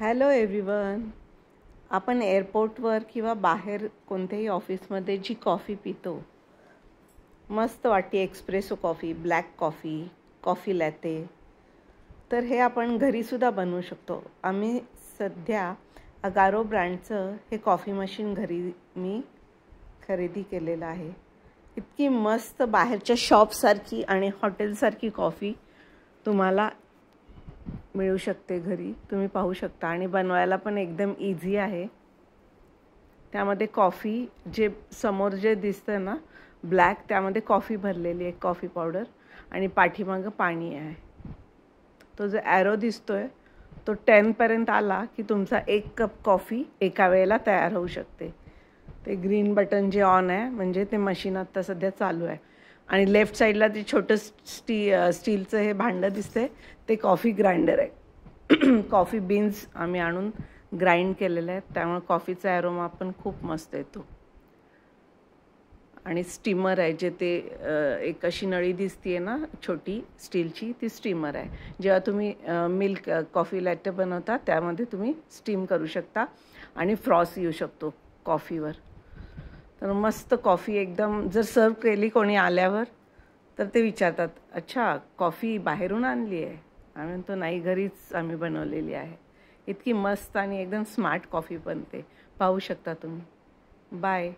Hello everyone. आपण एअरपोर्टवर किंवा बाहेर कोणत्याही ऑफिसमध्ये जी कॉफी पितो, मस्त वाटते, espresso coffee, black coffee, coffee latte, तर हे आपण घरीसुद्धा बनवू शकतो. आम्ही सध्या अगारो ब्रँडचं हे कॉफी मशीन घरी मी खरेदी केलेलं आहे. इतकी मस्त बाहेरच्या शॉपसारखी आणि हॉटेलसारखी कॉफी तुम्हाला मिळू शकते घरी. तुम्ही पाहू शकता आणि बनवायला पण एकदम इझी आहे. त्यामध्ये कॉफी जे समोर जे दिसतं ना ब्लॅक, त्यामध्ये कॉफी भरलेली आहे, कॉफी पावडर, आणि पाठीमागं पाणी आहे. तो जो ॲरो दिसतोय तो 10 पर्यंत आला की तुमचा 1 कप कॉफी एका वेळेला तयार होऊ शकते. ते ग्रीन बटन जे ऑन आहे म्हणजे ते मशीन आत्ता सध्या चालू आहे. आणि लेफ्ट साईडला ते छोटं स्टीलचं हे भांडं दिसते, ते कॉफी ग्राइंडर आहे. कॉफी बीन्स आम्ही आणून ग्राइंड केलेले आहेत, त्यामुळे कॉफीचा ॲरोमा पण खूप मस्त येतो. आणि स्टीमर आहे, जे ते एक अशी नळी दिसते ना छोटी स्टीलची, ती स्टीमर आहे. जेव्हा तुम्ही मिल्क कॉफी लॅटे बनवता त्यामध्ये तुम्ही स्टीम करू शकता आणि फ्रॉस येऊ शकतो कॉफीवर. तर मस्त कॉफी एकदम, जर सर्व केली कोणी आल्यावर तर ते विचारतात, अच्छा कॉफी बाहेरून आणली आहे? आम्ही म्हणतो नाही, घरीच आम्ही बनवलेली आहे. इतकी मस्त आणि एकदम स्मार्ट कॉफी बनते, पाहू शकता तुम्ही. बाय.